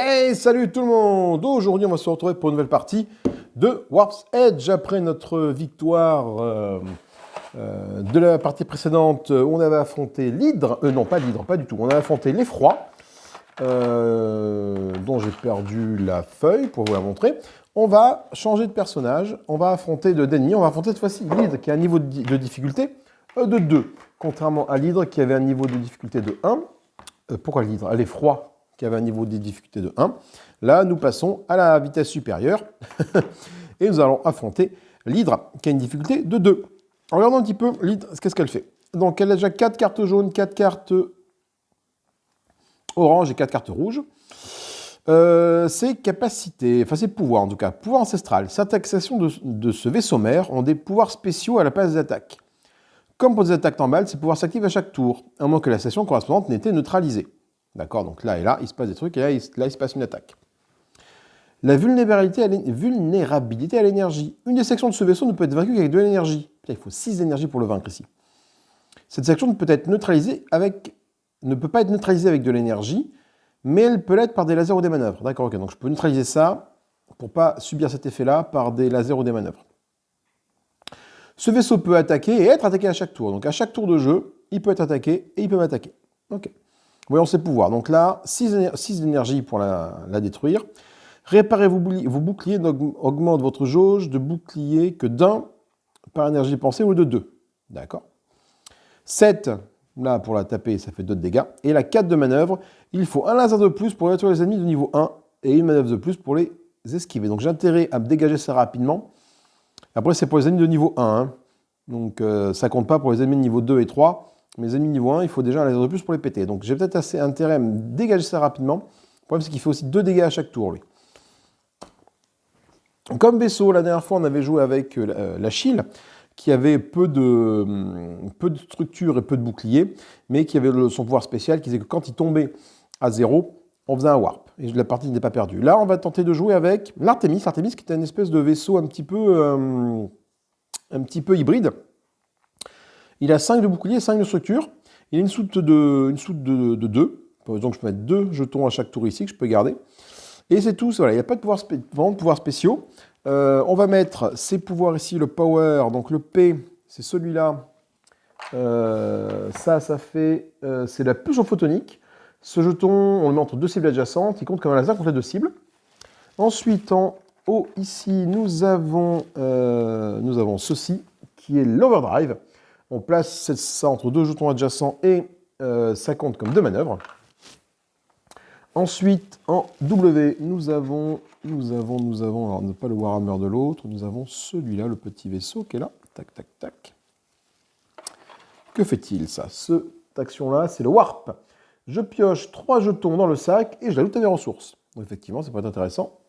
Hey, salut tout le monde! Aujourd'hui, on va se retrouver pour une nouvelle partie de Warp's Edge. Après notre victoire de la partie précédente, on avait affronté l'hydre. Non, pas l'hydre, pas du tout. On a affronté l'effroi, dont j'ai perdu la feuille pour vous la montrer. On va changer de personnage. On va affronter d'ennemis. On va affronter cette fois-ci l'hydre qui a un niveau de difficulté de 2. Contrairement à l'hydre qui avait un niveau de difficulté de 1. Pourquoi l'hydre? L'effroi qui avait un niveau de difficulté de 1. Là, nous passons à la vitesse supérieure et nous allons affronter l'hydre qui a une difficulté de 2. Regardons un petit peu l'hydre, qu'est-ce qu'elle fait. Donc, elle a déjà 4 cartes jaunes, 4 cartes oranges et 4 cartes rouges. Ses capacités, enfin ses pouvoirs en tout cas, pouvoir ancestral. Certaines actions de ce vaisseau mère ont des pouvoirs spéciaux à la place des attaques. Comme pour des attaques normales, ces pouvoirs s'activent à chaque tour, à moins que la station correspondante n'ait été neutralisée. D'accord, donc là et là, il se passe des trucs, et là, il se passe une attaque. La vulnérabilité à l'énergie. Une des sections de ce vaisseau ne peut être vaincue qu'avec de l'énergie. Il faut 6 énergies pour le vaincre ici. Cette section ne peut pas être neutralisée avec de l'énergie, mais elle peut l'être par des lasers ou des manœuvres. D'accord, ok, donc je peux neutraliser ça pour ne pas subir cet effet-là par des lasers ou des manœuvres. Ce vaisseau peut attaquer et être attaqué à chaque tour. Donc à chaque tour de jeu, il peut être attaqué et il peut m'attaquer. Ok. Voyons ses pouvoirs. Donc là, 6 d'énergie pour la détruire. Réparez vos boucliers, augmente votre jauge de bouclier que d'1 par énergie pensée ou de 2. D'accord. 7, là pour la taper, ça fait 2 de dégâts. Et la 4 de manœuvre, il faut un laser de plus pour détruire les ennemis de niveau 1 et une manœuvre de plus pour les esquiver. Donc j'ai intérêt à me dégager ça rapidement. Après, c'est pour les ennemis de niveau 1. Hein. Donc ça compte pas pour les ennemis de niveau 2 et 3. Mes ennemis niveau 1, il faut déjà un laser de plus pour les péter. Donc j'ai peut-être assez intérêt à me dégager ça rapidement. Le problème, c'est qu'il fait aussi 2 dégâts à chaque tour, lui. Comme vaisseau, la dernière fois, on avait joué avec l'Achille, qui avait peu de structure et peu de bouclier, mais qui avait son pouvoir spécial, qui disait que quand il tombait à 0, on faisait un warp. Et la partie n'était pas perdue. Là, on va tenter de jouer avec l'Artemis. L'Artemis, qui est une espèce de vaisseau un petit peu hybride. Il a 5 de bouclier et 5 de structure. Il a une soute de 2. Donc je peux mettre 2 jetons à chaque tour ici que je peux garder. Et c'est tout. Voilà, il n'y a pas de pouvoirs spéciaux. On va mettre ses pouvoirs ici, le power. Donc le P, c'est celui-là. Ça fait... c'est la pulsion photonique. Ce jeton, on le met entre 2 cibles adjacentes. Il compte comme un laser contre les 2 cibles. Ensuite, en haut, ici, nous avons ceci, qui est l'overdrive. On place ça entre 2 jetons adjacents et ça compte comme 2 manœuvres. Ensuite, en W, nous avons, alors pas le Warhammer de l'autre, nous avons celui-là, le petit vaisseau qui est là. Tac, tac, tac. Que fait-il, ça? Cette action-là, c'est le Warp. Je pioche 3 jetons dans le sac et je l'ajoute à mes ressources. Donc, effectivement, ça peut être intéressant.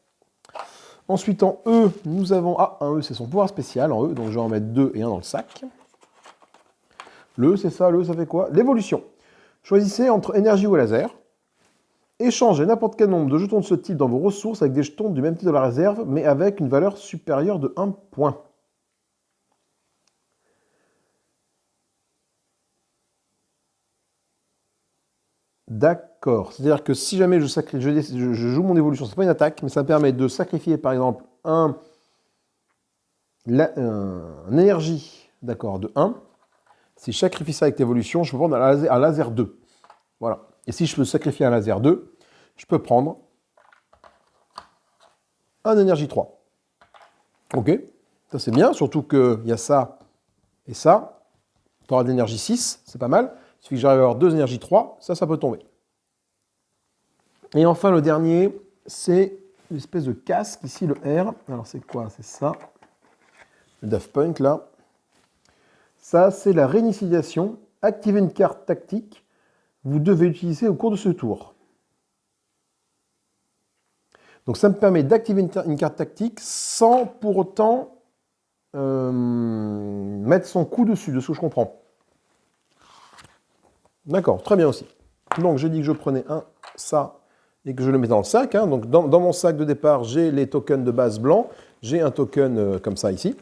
Ensuite, en E, nous avons... Ah, un E, c'est son pouvoir spécial en E, donc je vais en mettre 2 et 1 dans le sac. Le E, c'est ça. Le E, ça fait quoi? L'évolution. Choisissez entre énergie ou laser. Échangez n'importe quel nombre de jetons de ce type dans vos ressources avec des jetons du même type de la réserve, mais avec une valeur supérieure de 1 point. D'accord. C'est-à-dire que si jamais je joue mon évolution, c'est pas une attaque, mais ça me permet de sacrifier par exemple un énergie de 1. Si je sacrifie ça avec l'évolution, je peux prendre un laser 2. Voilà. Et si je peux sacrifier un laser 2, je peux prendre un énergie 3. Ok, ça c'est bien, surtout qu'il y a ça et ça. Tu auras de l'énergie 6, c'est pas mal. Il suffit que j'arrive à avoir 2 énergies 3, ça peut tomber. Et enfin, le dernier, c'est une espèce de casque, ici le R. Alors c'est quoi? C'est ça. Le Daft Punk là. Ça, c'est la réinitialisation. Activez une carte tactique. Vous devez l'utiliser au cours de ce tour. Donc ça me permet d'activer une carte tactique sans pour autant mettre son coup dessus, de ce que je comprends. D'accord, très bien aussi. Donc j'ai dit que je prenais ça, et que je le mets dans le sac. Hein. Donc dans mon sac de départ, j'ai les tokens de base blancs. J'ai un token comme ça ici.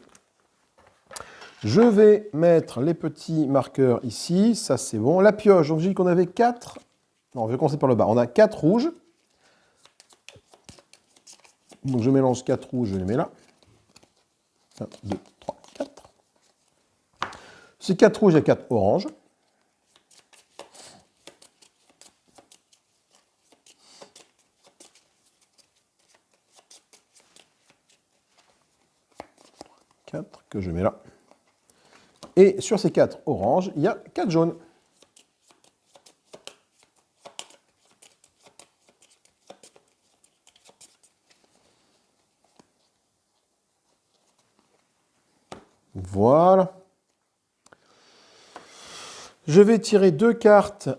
Je vais mettre les petits marqueurs ici. Ça, c'est bon. La pioche, donc j'ai dit qu'on avait 4. Non, je vais commencer par le bas. On a 4 rouges. Donc je mélange 4 rouges, je les mets là. 1, 2, 3, 4. C'est 4 rouges et 4 oranges. Que je mets là. Et sur ces 4 oranges, il y a 4 jaunes. Voilà. Je vais tirer deux cartes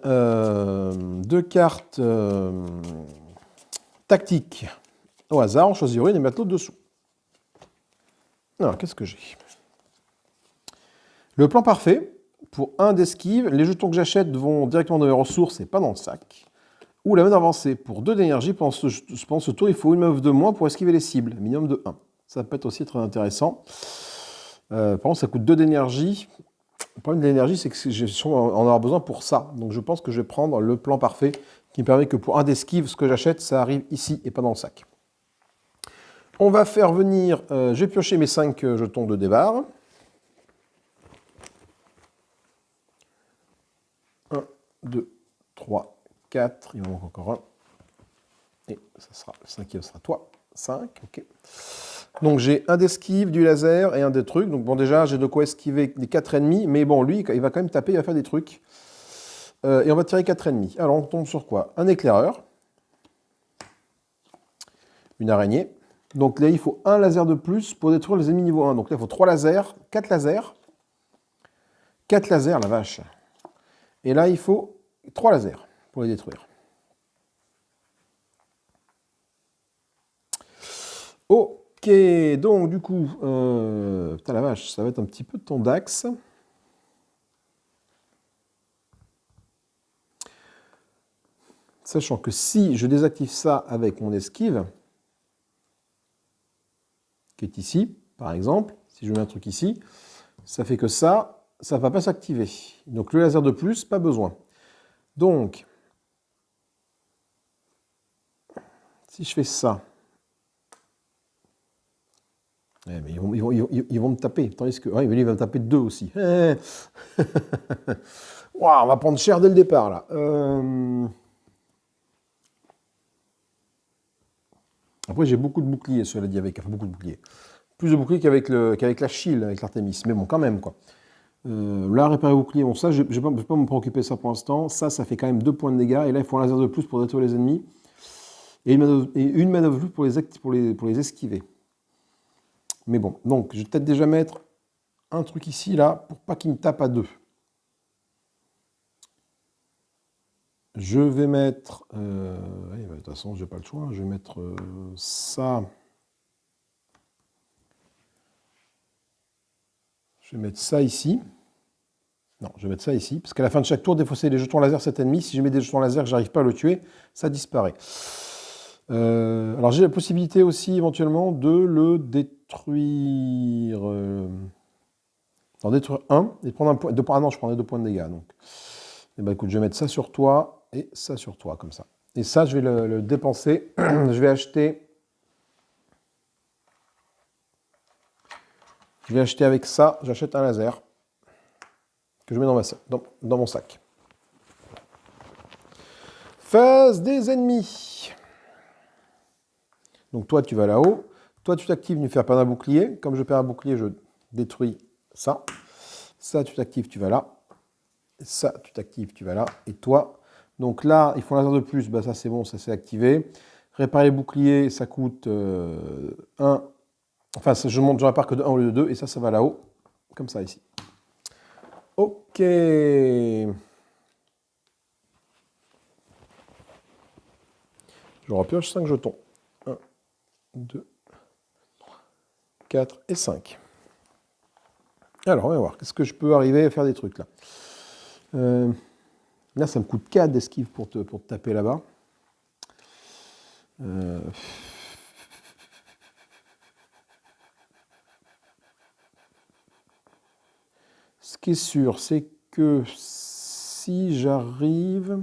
tactiques au hasard. On choisit une et mettre l'autre dessous. Alors, qu'est-ce que j'ai? Le plan parfait, pour 1 d'esquive, les jetons que j'achète vont directement dans les ressources et pas dans le sac. Ou la main avancée, pour 2 d'énergie, pendant ce tour, il faut une manœuvre de moins pour esquiver les cibles, minimum de 1. Ça peut être aussi très intéressant. Par contre, ça coûte 2 d'énergie. Le problème de l'énergie, c'est que je vais en avoir besoin pour ça. Donc je pense que je vais prendre le plan parfait, qui me permet que pour 1 d'esquive, ce que j'achète, ça arrive ici et pas dans le sac. On va faire venir, je vais piocher mes 5 jetons de débarre. 1, 2, 3, 4, il en manque encore un. Et ça sera, le 5e sera toi. 5, ok. Donc j'ai un d'esquive, du laser et un des trucs. Donc bon, déjà, j'ai de quoi esquiver les 4 ennemis. Mais bon, lui, il va quand même taper, il va faire des trucs. Et on va tirer 4 ennemis. Alors on tombe sur quoi? Un éclaireur. Une araignée. Donc là, il faut un laser de plus pour détruire les ennemis niveau 1. Donc là, il faut 3 lasers, 4 lasers. 4 lasers, la vache. Et là, il faut 3 lasers pour les détruire. Ok, donc du coup, putain la vache, ça va être un petit peu de temps d'axe. Sachant que si je désactive ça avec mon esquive, qui est ici, par exemple, si je mets un truc ici, ça fait que ça ne va pas s'activer. Donc le laser de plus, pas besoin. Donc, si je fais ça, mais ils vont me taper. Tandis que, ouais, mais lui, il va me taper 2 aussi. Wow, on va prendre cher dès le départ, là. Après, j'ai beaucoup de boucliers, cela dit, avec beaucoup de boucliers. Plus de boucliers qu'avec la shield, avec l'Artemis. Mais bon, quand même, quoi. Là, réparer bouclier, bon, ça, je ne vais pas me préoccuper de ça pour l'instant. Ça fait quand même 2 points de dégâts. Et là, il faut un laser de plus pour détruire les ennemis. Et une manœuvre de plus pour les esquiver. Mais bon, donc, je vais peut-être déjà mettre un truc ici, là, pour pas qu'il me tape à 2. Je vais mettre... de toute façon, je n'ai pas le choix. Je vais mettre ça... Je vais mettre ça ici. Non, je vais mettre ça ici, parce qu'à la fin de chaque tour, défausser les jetons laser cet ennemi. Si je mets des jetons laser que j'arrive pas à le tuer, ça disparaît. Alors j'ai la possibilité aussi éventuellement de le détruire. D'en détruire un et de prendre un point. Ah non, je prendrais 2 points de dégâts. Donc. Eh ben, écoute, je vais mettre ça sur toi et ça sur toi, comme ça. Et ça, je vais le dépenser. Je vais acheter. Je vais acheter avec ça, j'achète un laser que je mets dans mon sac. Phase des ennemis. Donc toi, tu vas là-haut. Toi, tu t'actives, tu faire perdre un bouclier. Comme je perds un bouclier, je détruis ça. Ça, tu t'actives, tu vas là. Ça, tu t'actives, tu vas là. Et toi, donc là, il faut un laser de plus. Bah, ça, c'est bon, ça s'est activé. Réparer les boucliers, ça coûte 1. Enfin, je monte, j'en répare que de 1 au lieu de 2. Et ça va là-haut. Comme ça, ici. Ok. Je repioche 5 jetons. 1, 2, 3, 4 et 5. Alors, on va voir. Qu'est-ce que je peux arriver à faire des trucs là? Là, ça me coûte 4 d'esquive pour te taper là-bas. Ce qui est sûr, c'est que si j'arrive...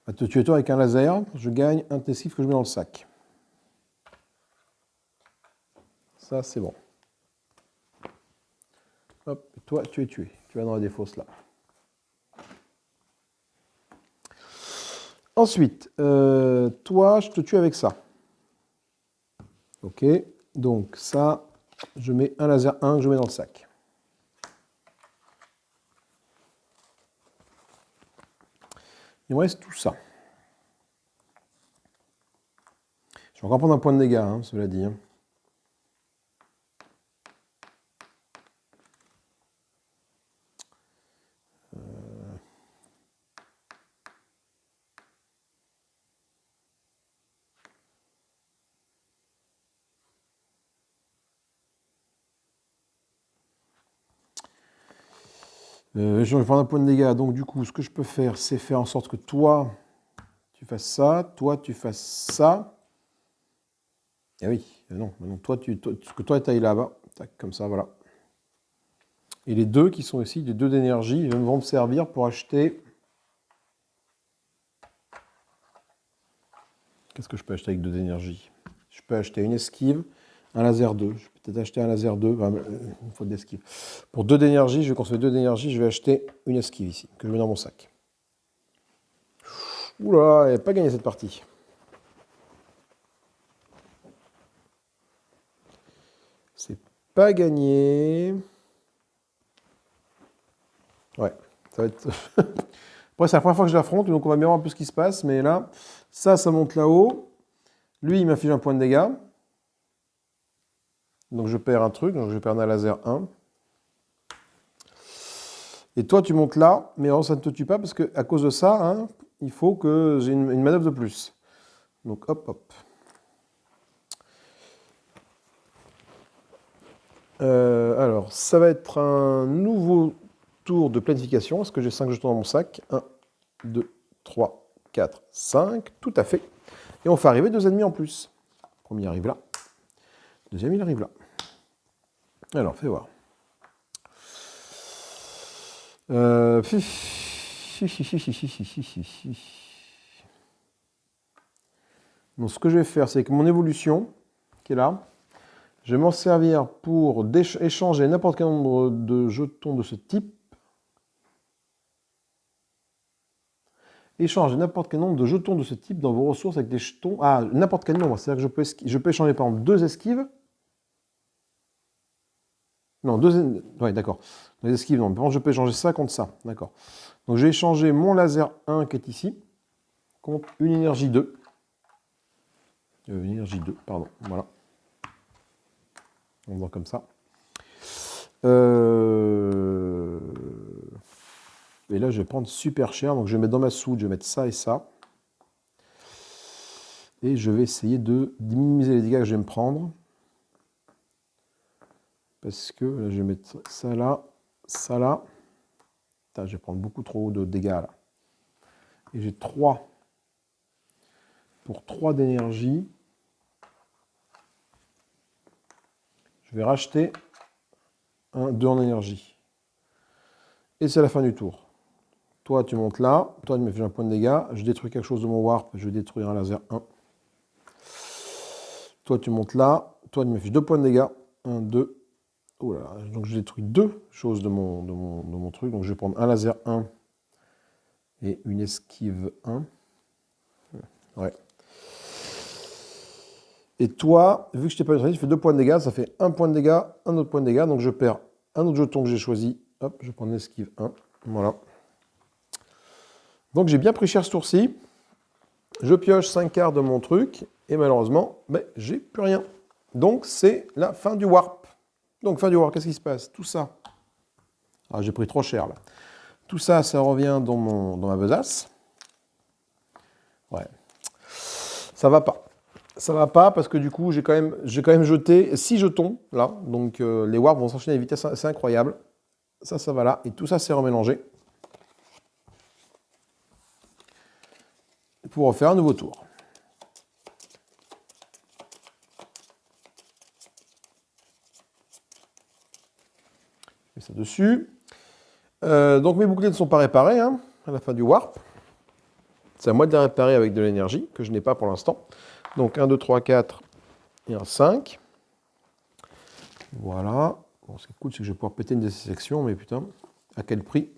À te tuer toi avec un laser, je gagne un esquive que je mets dans le sac. Ça, c'est bon. Hop, et toi, tu es tué. Tu vas dans la défausse là. Ensuite, toi, je te tue avec ça. Ok, donc ça, je mets un laser 1 que je mets dans le sac. Il me reste tout ça. Je vais encore prendre un point de dégâts, hein, cela dit. Hein. Je vais prendre un point de dégâts, donc du coup, ce que je peux faire, c'est faire en sorte que toi, tu fasses ça, toi, tu fasses ça. Eh oui, non, toi, ce que toi, tu ailles là-bas, comme ça, voilà. Et les deux qui sont ici, les deux d'énergie, ils vont me servir pour acheter... Qu'est-ce que je peux acheter avec 2 d'énergie? Je peux acheter une esquive, un laser 2. Je peux peut-être acheter un laser 2, une faute d'esquive. Pour 2 d'énergie, je vais consommer 2 d'énergie, je vais acheter une esquive ici, que je mets dans mon sac. Oula, elle n'a pas gagné cette partie. C'est pas gagné. Ouais, ça va être... Après, c'est la première fois que je l'affronte, donc on va bien voir un peu ce qui se passe. Mais là, ça monte là-haut. Lui, il m'affiche un point de dégâts. Donc je perds un truc, donc je perds un laser 1. Et toi, tu montes là, mais alors, ça ne te tue pas parce qu'à cause de ça, hein, il faut que j'ai une manœuvre de plus. Donc hop, hop. Alors, ça va être un nouveau tour de planification. Est-ce que j'ai 5 jetons dans mon sac? 1, 2, 3, 4, 5. Tout à fait. Et on fait arriver 2 ennemis en plus. Le premier arrive là. Le deuxième, il arrive là. Alors, fais voir. Donc, ce que je vais faire, c'est que mon évolution, qui est là, je vais m'en servir pour échanger n'importe quel nombre de jetons de ce type. Échanger n'importe quel nombre de jetons de ce type dans vos ressources avec des jetons. Ah, n'importe quel nombre. C'est-à-dire que je peux échanger par exemple 2 esquives. Non, 2. Ouais, d'accord. Les esquives, non. Par contre, je peux échanger ça contre ça. D'accord. Donc, je vais échanger mon laser 1 qui est ici contre une énergie 2. Une énergie 2, pardon. Voilà. On voit comme ça. Et là, je vais prendre super cher. Donc, je vais mettre dans ma soude, je vais mettre ça et ça. Et je vais essayer de minimiser les dégâts que je vais me prendre. Parce que là, je vais mettre ça là, ça là. Putain, je vais prendre beaucoup trop de dégâts là. Et j'ai 3. Pour 3 d'énergie. Je vais racheter un 2 en énergie. Et c'est la fin du tour. Toi, tu montes là. Toi, tu me fais un point de dégâts. Je détruis quelque chose de mon warp. Je vais détruire un laser 1. Toi, tu montes là. Toi, tu me fais 2 points de dégâts. 1, 2. Oh là là. Donc, je détruis 2 choses de mon truc. Donc, je vais prendre un laser 1 et une esquive 1. Ouais. Et toi, vu que je t'ai pas neutralisé, tu fais 2 points de dégâts. Ça fait 1 point de dégâts, un autre point de dégâts. Donc, je perds un autre jeton que j'ai choisi. Hop, je prends l'esquive 1. Voilà. Donc, j'ai bien pris cher ce tour-ci. Je pioche 5 quarts de mon truc. Et malheureusement, ben, j'ai plus rien. Donc, c'est la fin du warp. Donc, fin du warp, qu'est-ce qui se passe? Tout ça. Ah, j'ai pris trop cher, là. Tout ça, ça revient dans ma besace. Ouais. Ça va pas. Ça va pas parce que du coup, j'ai quand même jeté 6 jetons, là. Donc, les warps vont s'enchaîner à une vitesse assez incroyable. Ça va là. Et tout ça, c'est remélangé. Pour refaire un nouveau tour. Je mets ça dessus. Donc mes boucliers ne sont pas réparés hein, à la fin du warp. c'est à moi de les réparer avec de l'énergie, que je n'ai pas pour l'instant. Donc 1, 2, 3, 4 et un 5. Voilà. Bon, ce qui est cool, c'est que je vais pouvoir péter une de ces sections, mais putain, à quel prix?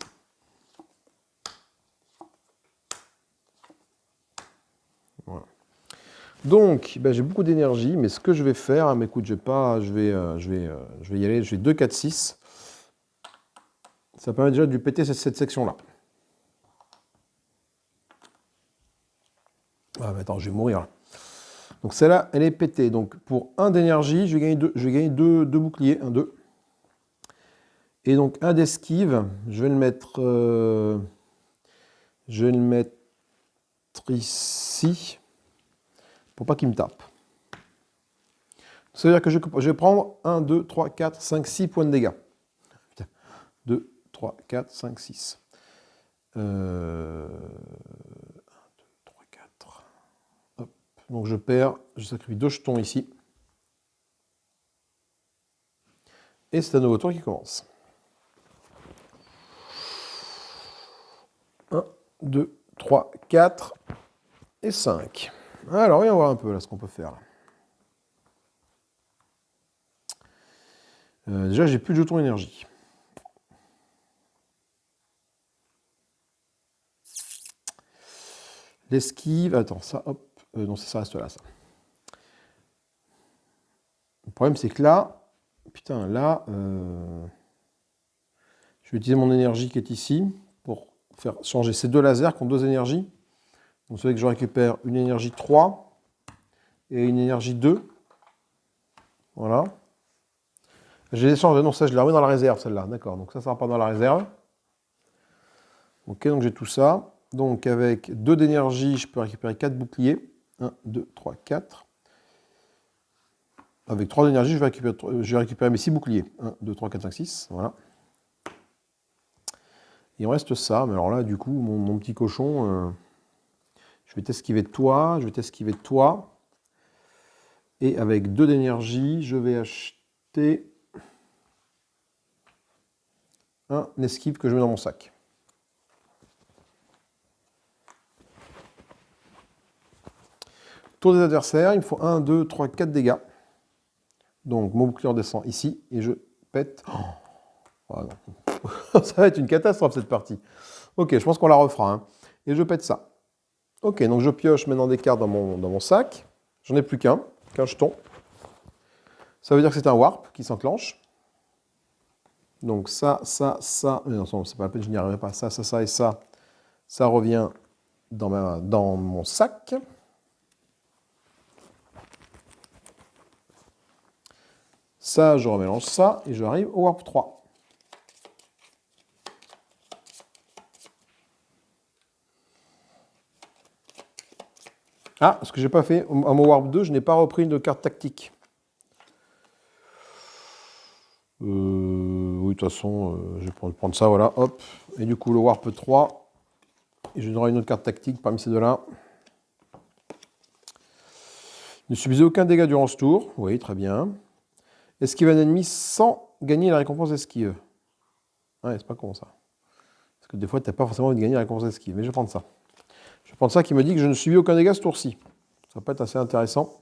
Voilà. Donc, ben, j'ai beaucoup d'énergie, mais ce que je vais faire, mais écoute, je vais y aller, je vais 2, 4, 6. Ça permet déjà de lui péter cette section-là. Ah, mais attends, je vais mourir. Donc celle-là, elle est pétée. Donc pour 1 d'énergie, je vais gagner deux boucliers. 1, 2. Et donc 1 d'esquive, je vais le mettre ici, pour pas qu'il me tape. Ça veut dire que je vais prendre 1, 2, 3, 4, 5, 6 points de dégâts. Putain. 2, 3, 4, 5, 6. 1, 2, 3, 4. Hop. Donc je sacrifie 2 jetons ici. Et c'est un nouveau tour qui commence. 1, 2, 3, 4 et 5. Alors, voyons voir un peu là ce qu'on peut faire. Déjà, j'ai plus de jetons énergie. L'esquive, attends, ça, hop, non, ça reste là, ça. Le problème, c'est que là, putain, là, je vais utiliser mon énergie qui est ici pour faire changer ces deux lasers qui ont 2 énergies. Donc, vous savez que je récupère une énergie 3 et une énergie 2. Voilà. Je les échange, non, ça, je l'ai remis dans la réserve, celle-là, d'accord. Donc ça, ça va pas dans la réserve. Ok, donc j'ai tout ça. Donc avec 2 d'énergie, je peux récupérer 4 boucliers. 1, 2, 3, 4. Avec 3 d'énergie, je vais récupérer mes 6 boucliers. 1, 2, 3, 4, 5, 6. Voilà. Il me reste ça. Mais alors là, du coup, mon petit cochon, je vais t'esquiver de toi. Je vais t'esquiver de toi. Et avec 2 d'énergie, je vais acheter un esquive que je mets dans mon sac. Tour des adversaires, il me faut 1, 2, 3, 4 dégâts. Donc mon bouclier redescend ici et je pète. Oh, non. Ça va être une catastrophe cette partie. Ok, je pense qu'on la refera. Hein. Et je pète ça. Ok, donc je pioche maintenant des cartes dans mon sac. J'en ai plus qu'un jeton. Ça veut dire que c'est un warp qui s'enclenche. Donc ça. Non, c'est pas la peine, je n'y arriverai pas. Ça et ça. Ça revient dans mon sac. Ça, je remélange ça et j'arrive au warp 3. Ah, ce que j'ai pas fait, à mon warp 2, je n'ai pas repris de carte tactique. Oui, de toute façon, je vais prendre ça, voilà, hop. Et du coup, le warp 3, et je n'aurai une autre carte tactique parmi ces deux-là. Ne subissez aucun dégât durant ce tour. Oui, très bien. Esquive un ennemi sans gagner la récompense d'esquive. Ouais, c'est pas con ça. Parce que des fois, tu n'as pas forcément envie de gagner la récompense d'esquive. Mais je vais prendre ça. Je vais prendre ça qui me dit que je ne subis aucun dégât ce tour-ci. Ça peut être assez intéressant.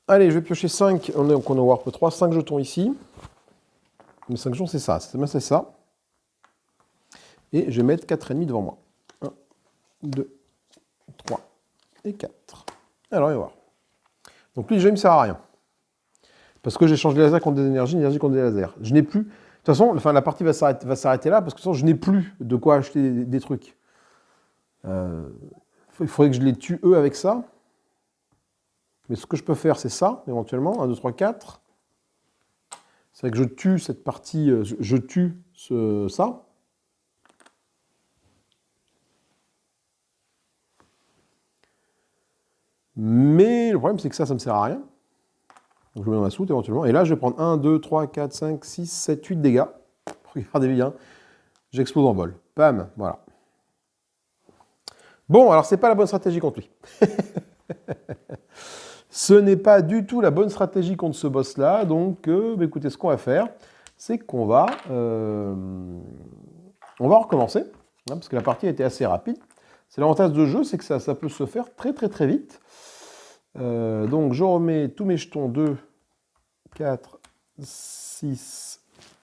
Allez, je vais piocher 5. On est au warp 3. 5 jetons ici. Mais 5 jetons, c'est ça. C'est ça. Et je vais mettre 4 ennemis devant moi. 1, 2, 3 et 4. Alors, on va voir. Donc lui, déjà, il ne me sert à rien. Parce que j'échange des lasers contre des énergies, l'énergie contre des lasers. Je n'ai plus... De toute façon, la partie va s'arrêter là, parce que de toute façon, je n'ai plus de quoi acheter des trucs. Il faudrait que je les tue, eux, avec ça. Mais ce que je peux faire, c'est ça, éventuellement. 1, 2, 3, 4. C'est vrai que je tue cette partie... Je tue ça. Mais le problème, c'est que ça ne me sert à rien. Donc je mets dans ma soute éventuellement. Et là, je vais prendre 1, 2, 3, 4, 5, 6, 7, 8 dégâts. Regardez bien. J'explose en vol. Bam, voilà. Bon, alors c'est pas la bonne stratégie contre lui. Ce n'est pas du tout la bonne stratégie contre ce boss-là. Donc, écoutez, ce qu'on va faire, c'est qu'on va recommencer. parce que la partie était assez rapide. C'est l'avantage de jeu, c'est que ça peut se faire très très très vite. Donc je remets tous mes jetons 2, 4, 6,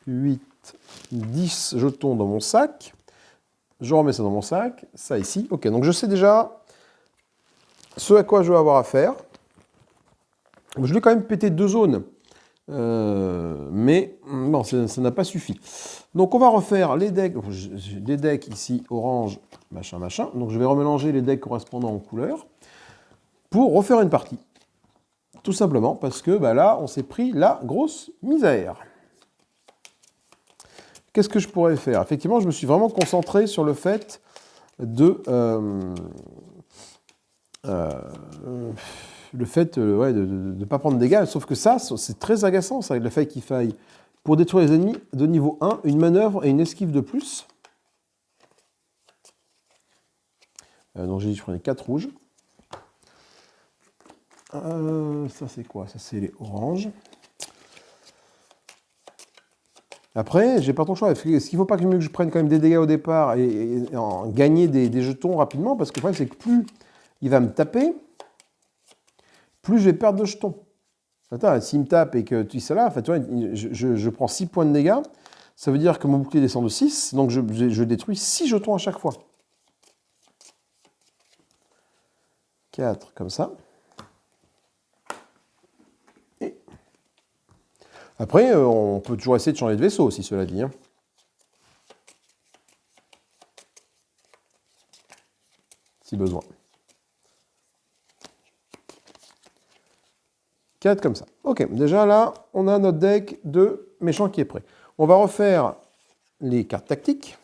8, 10 jetons dans mon sac. Je remets ça dans mon sac, ça ici. Ok, donc je sais déjà ce à quoi je vais avoir à faire. Je vais quand même péter 2 zones. Mais non, ça n'a pas suffi. Donc on va refaire les decks. J'ai des decks ici, orange, machin, machin. Donc je vais remélanger les decks correspondants aux couleurs pour refaire une partie. Tout simplement parce que bah, là, on s'est pris la grosse misère. Qu'est-ce que je pourrais faire? Effectivement, je me suis vraiment concentré sur le fait de... de ne pas prendre de dégâts, sauf que ça, c'est très agaçant, ça, le fait qu'il faille, pour détruire les ennemis de niveau 1, une manœuvre et une esquive de plus. Donc j'ai dit je prenais 4 rouges. Ça c'est quoi? Ça c'est les oranges. Après, j'ai pas ton choix. Est-ce qu'il ne faut pas que je prenne quand même des dégâts au départ et gagner des jetons rapidement? Parce que le problème c'est que plus il va me taper, plus je vais perdre de jetons. Attends, s'il me tape et que tu dis ça là, enfin, tu vois, je prends 6 points de dégâts, ça veut dire que mon bouclier descend de 6, donc je détruis 6 jetons à chaque fois. 4, comme ça. Et après, on peut toujours essayer de changer de vaisseau, si cela dit. Hein. Si besoin. 4 comme ça. Ok, déjà là, on a notre deck de méchant qui est prêt. On va refaire les cartes tactiques.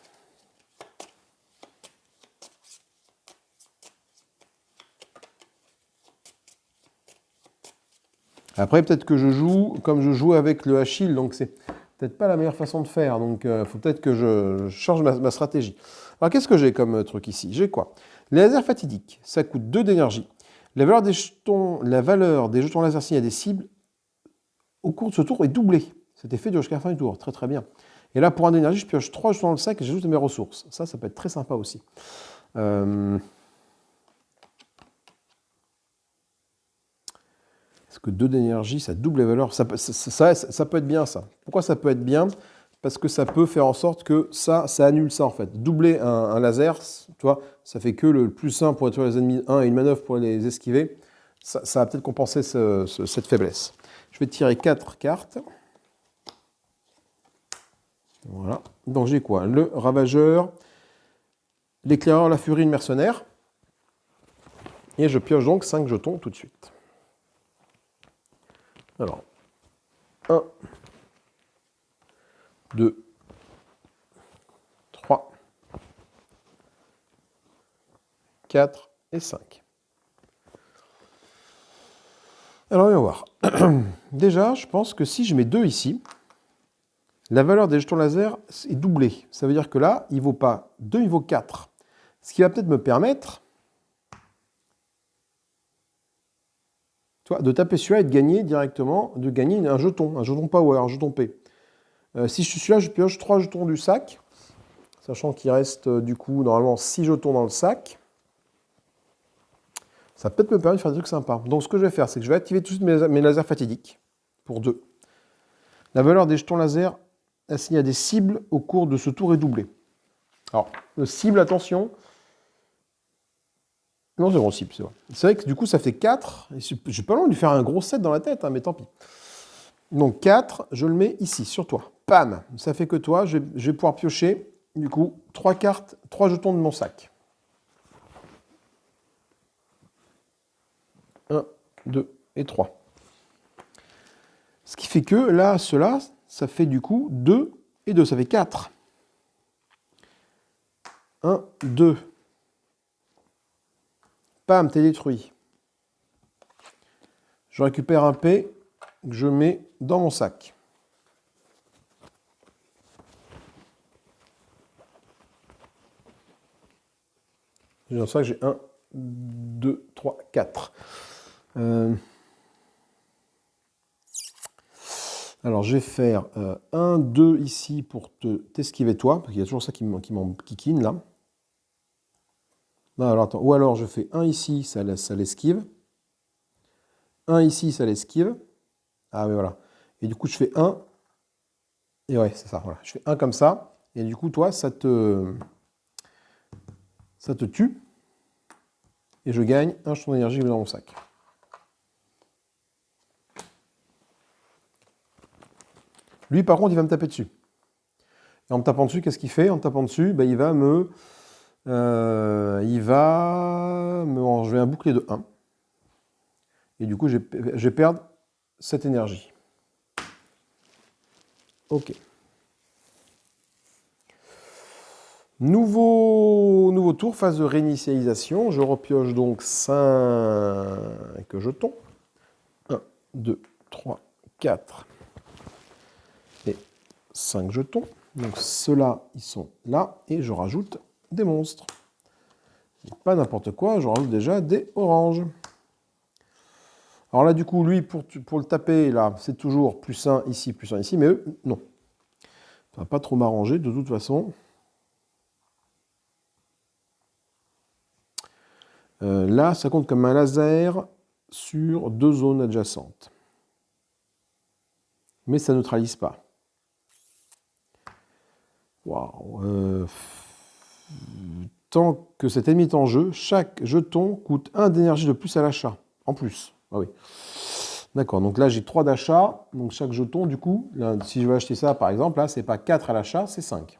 Après, peut-être que je joue comme je joue avec le Achille, donc c'est peut-être pas la meilleure façon de faire. Donc, il faut peut-être que je change ma stratégie. Alors, qu'est-ce que j'ai comme truc ici? J'ai quoi? Les lasers fatidiques, ça coûte 2 d'énergie. La valeur des jetons laser signés à des cibles au cours de ce tour est doublée. Cet effet dure jusqu'à la fin du tour. Très très bien. Et là, pour 1 d'énergie, je pioche 3 jetons dans le sac et j'ajoute mes ressources. Ça peut être très sympa aussi. Est-ce que 2 d'énergie, ça double les valeurs? Ça peut être bien, ça. Pourquoi ça peut être bien? Parce que ça peut faire en sorte que ça annule ça, en fait. Doubler un laser, tu vois, ça fait que le plus 1 pour détruire les ennemis 1 et une manœuvre pour les esquiver. Ça va peut-être compenser cette faiblesse. Je vais tirer 4 cartes. Voilà. Donc j'ai quoi? Le ravageur, l'éclaireur, la furie, le mercenaire. Et je pioche donc 5 jetons tout de suite. Alors, 1, 2, 3, 4 et 5. Alors, on va voir. Déjà, je pense que si je mets 2 ici, la valeur des jetons laser est doublée. Ça veut dire que là, il ne vaut pas 2, il vaut 4. Ce qui va peut-être me permettre de taper celui-là et de gagner directement, de gagner un jeton power, un jeton P. Si je suis celui-là, je pioche 3 jetons du sac, sachant qu'il reste du coup normalement 6 jetons dans le sac. Ça peut-être me permettre de faire des trucs sympas. Donc ce que je vais faire, c'est que je vais activer tout de suite mes lasers fatidiques, pour 2. La valeur des jetons laser assignés à des cibles au cours de ce tour est doublée. Alors, le cible, attention. Non, c'est bon, cible, c'est vrai. C'est vrai que du coup, ça fait 4. J'ai pas loin de lui faire un gros 7 dans la tête, hein, mais tant pis. Donc 4, je le mets ici, sur toi. Pam! Ça fait que toi, je vais pouvoir piocher, du coup, 3 cartes, 3 jetons de mon sac. 1, 2 et 3. Ce qui fait que là, cela, ça fait du coup 2 et 2, ça fait 4. 1, 2. Pam, t'es détruit. Je récupère un P que je mets dans mon sac. Dans le sac, j'ai 1, 2, 3, 4. Alors, je vais faire 1, 2 ici pour t'esquiver toi, parce qu'il y a toujours ça qui m'enquiquine là. Non, alors attends. Ou alors je fais un ici, ça l'esquive. Un ici, ça l'esquive. Ah oui, voilà. Et du coup, je fais un. Et ouais, c'est ça. Voilà. Je fais un comme ça. Et du coup, toi, ça te tue. Et je gagne un jeton d'énergie dans mon sac. Lui, par contre, il va me taper dessus. Et en me tapant dessus, qu'est-ce qu'il fait? En me tapant dessus, il va me... il va me enlever un bouclier de 1. Et du coup, je vais perdre cette énergie. Ok. Nouveau tour, phase de réinitialisation. Je repioche donc 5 jetons. 1, 2, 3, 4 et 5 jetons. Donc ceux-là, ils sont là. Et je rajoute des monstres. Pas n'importe quoi, je rajoute déjà des oranges. Alors là, du coup, lui, pour le taper, là, c'est toujours +1 ici, +1 ici. Mais eux, non. Ça va pas trop m'arranger, de toute façon. Là, ça compte comme un laser sur 2 zones adjacentes. Mais ça ne neutralise pas. Waouh. Tant que cet ennemi est en jeu, chaque jeton coûte 1 d'énergie de plus à l'achat. En plus. Ah oui. D'accord, donc là j'ai 3 d'achat. Donc chaque jeton, du coup, là, si je veux acheter ça par exemple, là, c'est pas 4 à l'achat, c'est 5.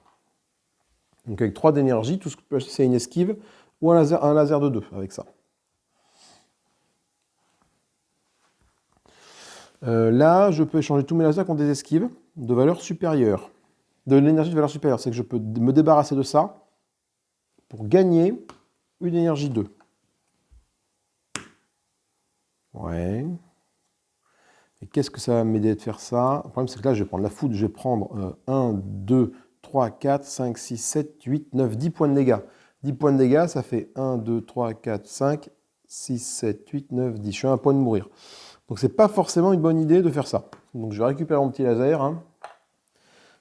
Donc avec 3 d'énergie, tout ce que je peux acheter, c'est une esquive ou un laser de 2 avec ça. Là, je peux échanger tous mes lasers contre des esquives de valeur supérieure. De l'énergie de valeur supérieure. C'est que je peux me débarrasser de ça pour gagner une énergie 2. Ouais. Et qu'est-ce que ça va m'aider de faire ça? Le problème, c'est que là, je vais prendre la foudre. Je vais prendre 1, 2, 3, 4, 5, 6, 7, 8, 9, 10 points de dégâts. 10 points de dégâts, ça fait 1, 2, 3, 4, 5, 6, 7, 8, 9, 10. Je suis à un point de mourir. Donc, c'est pas forcément une bonne idée de faire ça. Donc, je vais récupérer mon petit laser. Hein.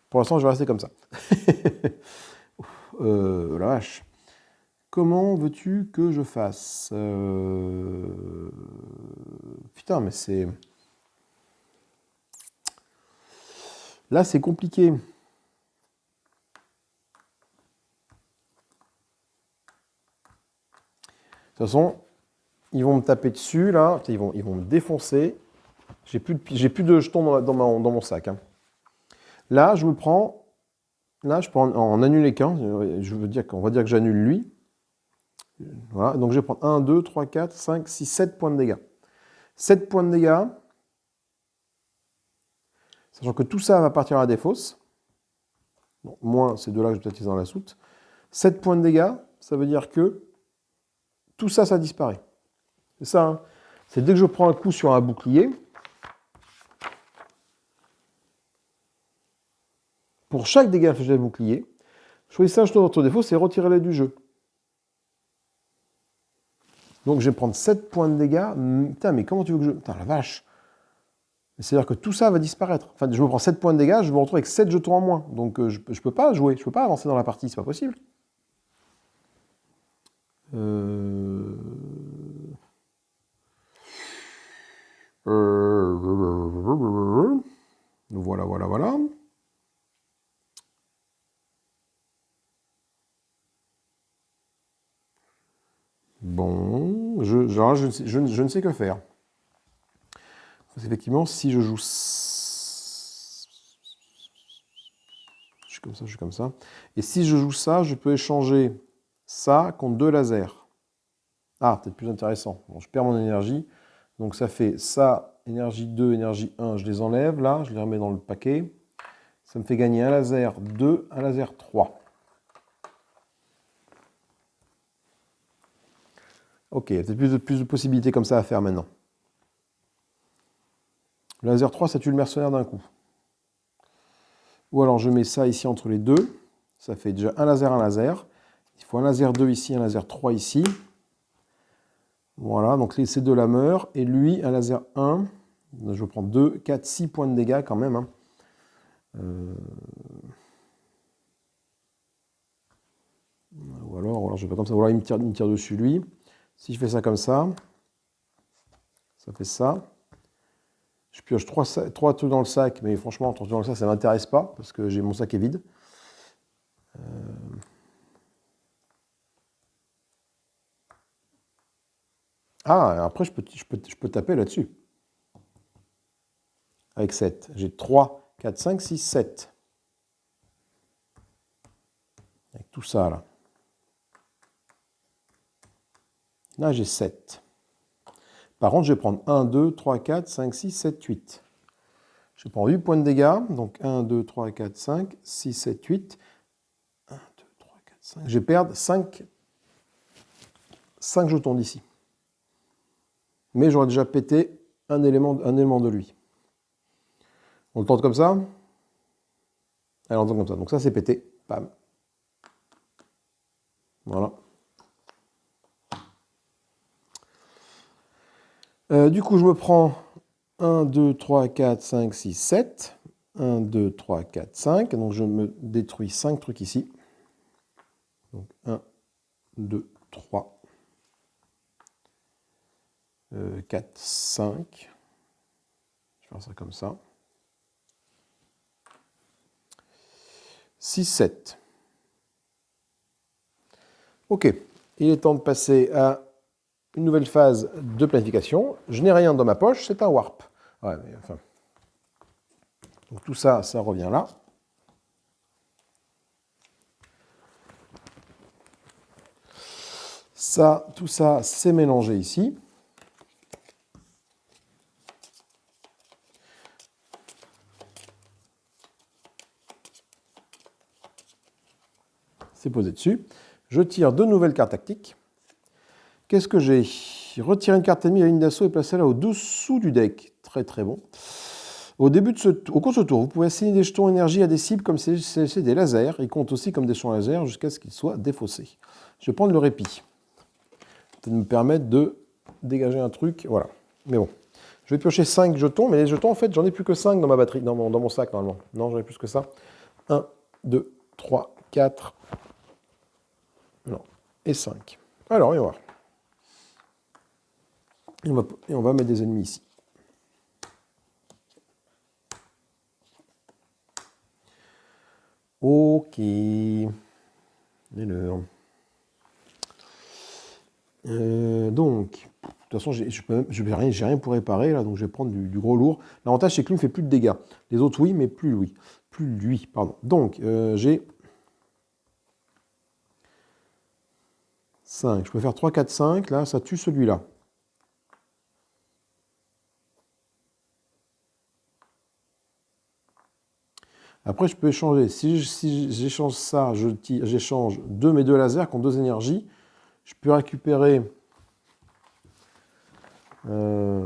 Pour l'instant, je vais rester comme ça. La vache. Comment veux-tu que je fasse Putain, mais c'est... Là, c'est compliqué. De toute façon, ils vont me taper dessus, là. Ils vont me défoncer. J'ai plus de jetons dans mon sac. Hein. Là, je me prends... Là, je peux en annuler qu'un. Je veux dire qu'on va dire que j'annule lui. Voilà. Donc, je vais prendre 1, 2, 3, 4, 5, 6, 7 points de dégâts. 7 points de dégâts. Sachant que tout ça va partir à la défausse. Bon, moins ces deux-là que je vais peut-être utiliser dans la soute. 7 points de dégâts, ça veut dire que tout ça, ça disparaît. C'est ça. Hein. C'est dès que je prends un coup sur un bouclier, pour chaque dégât infligé à bouclier, choisissez un jeton d'autre défaut, c'est retirez-les du jeu. Donc je vais prendre 7 points de dégâts. Putain, mais comment tu veux que je... Putain, la vache. C'est-à-dire que tout ça va disparaître. Enfin, je me prends 7 points de dégâts, je me retrouve avec 7 jetons en moins. Donc je ne peux pas jouer, je ne peux pas avancer dans la partie, c'est pas possible. Voilà. Bon, je ne sais que faire. Parce qu'effectivement, si je joue... Je suis comme ça. Et si je joue ça, je peux échanger ça contre 2 lasers. Ah, peut-être plus intéressant. Bon, je perds mon énergie. Donc ça fait ça, énergie 2, énergie 1, je les enlève là, je les remets dans le paquet. Ça me fait gagner un laser 2, un laser 3. Ok, il y a peut-être plus de possibilités comme ça à faire maintenant. Le laser 3, ça tue le mercenaire d'un coup. Ou alors je mets ça ici entre les deux. Ça fait déjà un laser, un laser. Il faut un laser 2 ici, un laser 3 ici. Voilà, donc ces deux-là meurent. Et lui, un laser 1. Je prends 2, 4, 6 points de dégâts quand même. Hein. Ou alors je vais pas comme ça. Voilà, il me tire dessus, lui. Si je fais ça comme ça fait ça. Je pioche 3 trucs dans le sac, mais franchement, 3 trucs dans le sac, ça ne m'intéresse pas, parce que mon sac est vide. Ah, après, je peux taper là-dessus. Avec 7. J'ai 3, 4, 5, 6, 7. Avec tout ça, là. Là, j'ai 7. Par contre, je vais prendre 1, 2, 3, 4, 5, 6, 7, 8. Je prends 8 points de dégâts. Donc 1, 2, 3, 4, 5, 6, 7, 8. 1, 2, 3, 4, 5. Je vais perdre 5 jetons d'ici. Mais j'aurais déjà pété un élément de lui. On le tente comme ça. Allez, on le tente comme ça. Donc ça, c'est pété. Bam. Voilà. Du coup, je me prends 1, 2, 3, 4, 5, 6, 7. 1, 2, 3, 4, 5. Donc je me détruis 5 trucs ici. Donc 1, 2, 3, 4, 5. Je vais faire ça comme ça. 6, 7. Ok, il est temps de passer à une nouvelle phase de planification. Je n'ai rien dans ma poche, c'est un warp. Ouais, mais enfin. Donc tout ça, ça revient là. Ça, tout ça, c'est mélangé ici. C'est posé dessus. Je tire 2 nouvelles cartes tactiques. Qu'est-ce que j'ai? Retirer une carte ennemie à la ligne d'assaut et placer-la au-dessous du deck. Très très bon. Au cours de ce tour, vous pouvez assigner des jetons énergie à des cibles comme si c'était des lasers. Ils comptent aussi comme des jetons laser jusqu'à ce qu'ils soient défaussés. Je vais prendre le répit. Ça va me permettre de dégager un truc. Voilà. Mais bon. Je vais piocher 5 jetons, mais les jetons, en fait, j'en ai plus que 5 dans ma batterie, dans mon sac, normalement. Non, j'en ai plus que ça. 1, 2, 3, 4. Non. Et 5. Alors, on va voir. Et on va mettre des ennemis ici. Ok. Donc, de toute façon, je n'ai rien pour réparer, là, donc je vais prendre du gros lourd. L'avantage, c'est que lui ne fait plus de dégâts. Les autres, oui, mais plus lui. Plus lui, pardon. Donc, j'ai 5. Je peux faire 3, 4, 5. Là, ça tue celui-là. Après, je peux échanger. Si j'échange ça, j'échange mes 2 lasers qui ont 2 énergies. Je peux récupérer... Je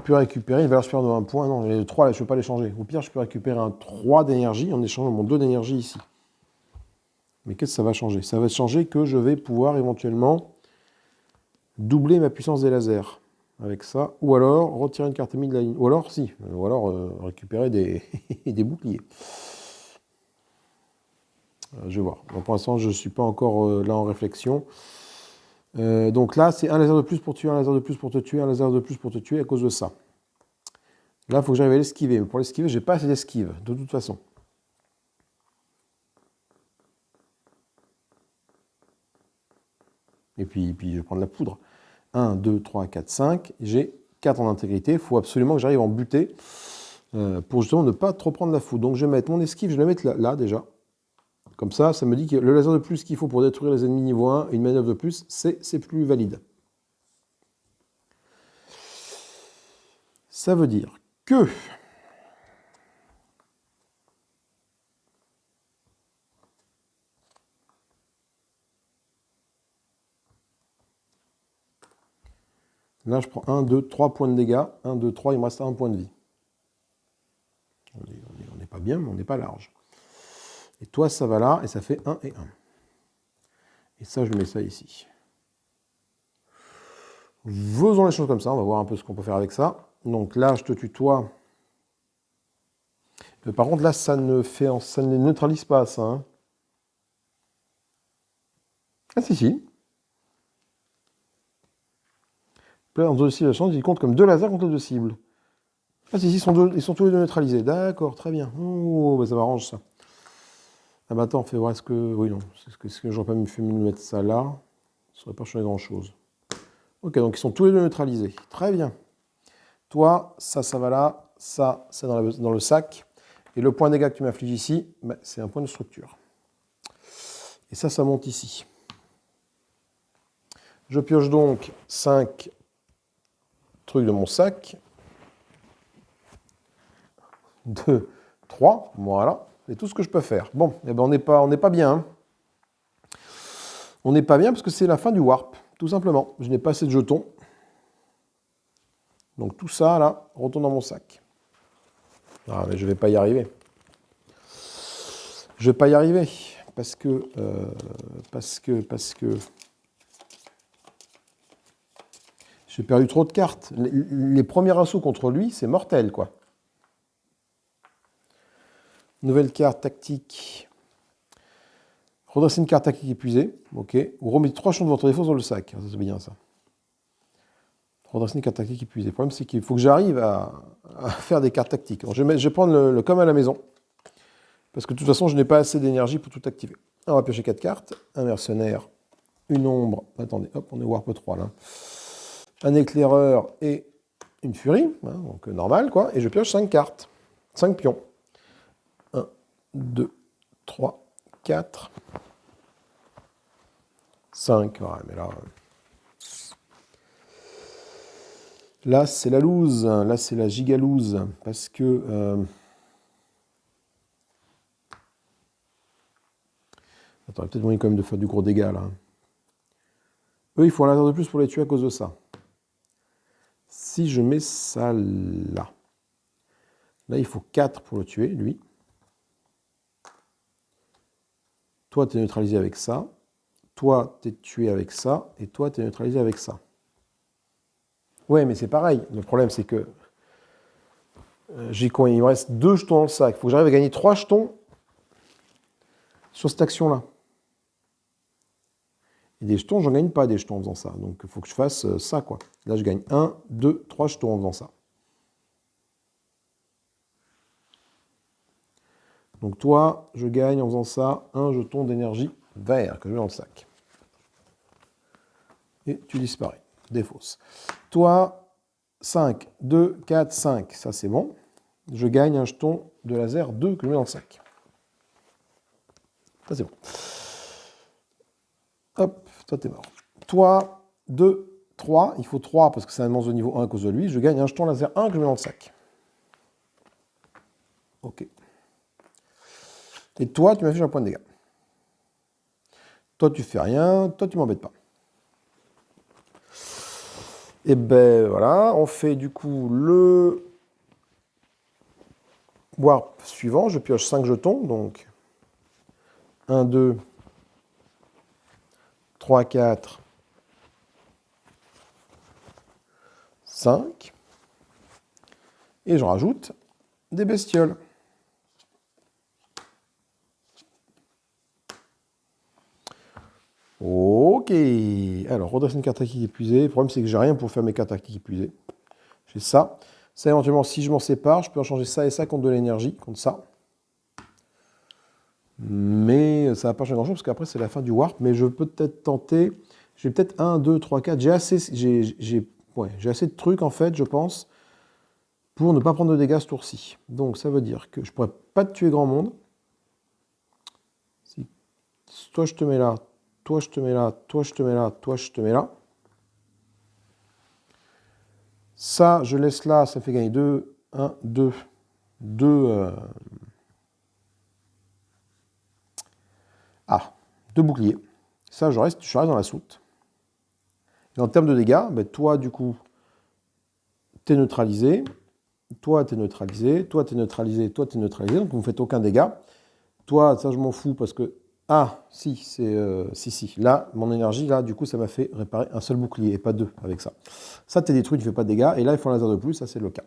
peux récupérer une valeur supérieure de 1 point. Non, les 3, là, je ne peux pas les changer. Au pire, je peux récupérer un 3 d'énergie en échangeant mon 2 d'énergie ici. Mais qu'est-ce que ça va changer? Ça va changer que je vais pouvoir éventuellement doubler ma puissance des lasers avec ça. Ou alors retirer une carte ennemie de la ligne. Ou alors, récupérer des, des boucliers. Je vais voir. Donc, pour l'instant, je ne suis pas encore là en réflexion. Donc là, c'est un laser de plus pour tuer, un laser de plus pour te tuer, un laser de plus pour te tuer à cause de ça. Là, il faut que j'arrive à l'esquiver. Mais pour l'esquiver, je n'ai pas assez d'esquive, de toute façon. Et puis, je vais prendre la poudre. 1, 2, 3, 4, 5. J'ai 4 en intégrité. Il faut absolument que j'arrive à en buter pour justement ne pas trop prendre la foudre. Donc, je vais mettre mon esquive, je vais la mettre là déjà. Comme ça me dit que le laser de plus qu'il faut pour détruire les ennemis niveau 1, une manœuvre de plus, c'est plus valide. Ça veut dire que... Là, je prends 1, 2, 3 points de dégâts. 1, 2, 3, il me reste 1 point de vie. On n'est pas bien, mais on n'est pas large. Et toi, ça va là, et ça fait 1 et 1. Et ça, je mets ça ici. Faisons les choses comme ça, on va voir un peu ce qu'on peut faire avec ça. Donc là, je te tutoie. Par contre, là, ça ne neutralise pas, ça. Hein. Ah, si, si. Là, en zone de cible, il compte comme 2 lasers contre 2 cibles. Ah, si, si, ils sont tous les deux neutralisés. D'accord, très bien. Oh, bah, ça m'arrange, ça. Ah, bah, attends, fais voir, est-ce que... Oui, non. Est-ce que j'aurais pas pu me mettre ça là? Ça n'aurait pas changé grand-chose. Ok, donc ils sont tous les deux neutralisés. Très bien. Toi, ça va là. Ça, c'est dans le sac. Et le point de dégâts que tu m'affliges ici, bah, c'est un point de structure. Et ça monte ici. Je pioche donc 5 trucs de mon sac. 2, 3, voilà. C'est tout ce que je peux faire. Bon, eh ben on n'est pas bien. Hein. On n'est pas bien parce que c'est la fin du warp, tout simplement. Je n'ai pas assez de jetons. Donc tout ça, là, retourne dans mon sac. Ah, mais je ne vais pas y arriver. Je ne vais pas y arriver. Parce que... J'ai perdu trop de cartes. Les premiers assauts contre lui, c'est mortel, quoi. Nouvelle carte tactique. Redresser une carte tactique épuisée. Ok. Ou remettez 3 champs de votre défaut sur le sac. Ça, c'est bien, ça. Redresser une carte tactique épuisée. Le problème, c'est qu'il faut que j'arrive à faire des cartes tactiques. Alors, je vais prendre le comme à la maison. Parce que de toute façon, je n'ai pas assez d'énergie pour tout activer. On va piocher 4 cartes. Un mercenaire, une ombre. Attendez, hop, on est Warp 3 là. Un éclaireur et une furie. Hein, donc normal, quoi. Et je pioche 5 cartes. 5 pions. 1, 2, 3, 4, 5. Ouais, mais là... Là, c'est la loose. Là, c'est la giga loose. Parce que... Attends, il y a peut-être moyen quand même de faire du gros dégât, là. Eux, il faut un laser de plus pour les tuer à cause de ça. Si je mets ça là... Là, il faut 4 pour le tuer, lui. Toi, tu es neutralisé avec ça. Toi, tu es tué avec ça. Et toi, tu es neutralisé avec ça. Ouais, mais c'est pareil. Le problème, c'est que... j'ai combien? Il me reste 2 jetons dans le sac. Il faut que j'arrive à gagner 3 jetons sur cette action-là. Et des jetons, j'en gagne pas des jetons en faisant ça. Donc, il faut que je fasse ça, quoi. Là, je gagne 1, 2, 3 jetons en faisant ça. Donc, toi, je gagne en faisant ça 1 jeton d'énergie vert que je mets dans le sac. Et tu disparais. Défausse. Toi, 5, 2, 4, 5. Ça, c'est bon. Je gagne un jeton de laser 2 que je mets dans le sac. Ça, c'est bon. Hop, toi, t'es mort. Toi, 2, 3. Il faut 3 parce que c'est un monstre de niveau 1 à cause de lui. Je gagne un jeton laser 1 que je mets dans le sac. Ok. Et toi, tu m'affiches un point de dégâts. Toi, tu fais rien. Toi, tu m'embêtes pas. Et ben voilà, on fait du coup le warp suivant. Je pioche 5 jetons, donc 1, 2, 3, 4, 5. Et j'en rajoute des bestioles. Ok. Alors, redresser une carte tactique épuisée. Le problème, c'est que j'ai rien pour faire mes cartes tactiques épuisées. J'ai ça. Ça, éventuellement, si je m'en sépare, je peux en changer ça et ça contre de l'énergie, contre ça. Mais ça va pas changer grand-chose, parce qu'après, c'est la fin du warp. Mais je peux peut-être tenter... J'ai peut-être 1, 2, 3, 4. J'ai assez de trucs, en fait, je pense, pour ne pas prendre de dégâts ce tour-ci. Donc, ça veut dire que je pourrais pas te tuer grand monde. Si toi, je te mets là... Toi, je te mets là, toi, je te mets là, toi, je te mets là. Ça, je laisse là, ça fait gagner 2, 1, 2, 2... deux boucliers. Ça, je reste dans la soute. Et en termes de dégâts, ben, toi, du coup, t'es neutralisé. Toi, t'es neutralisé. Toi, t'es neutralisé. Toi, t'es neutralisé. Donc, vous ne faites aucun dégât. Toi, ça, je m'en fous parce que... Ah, si, c'est... si. Là, mon énergie, là, du coup, ça m'a fait réparer un seul bouclier et pas 2 avec ça. Ça, t'es détruit, tu ne fais pas de dégâts. Et là, il faut un laser de plus, ça, c'est le cas.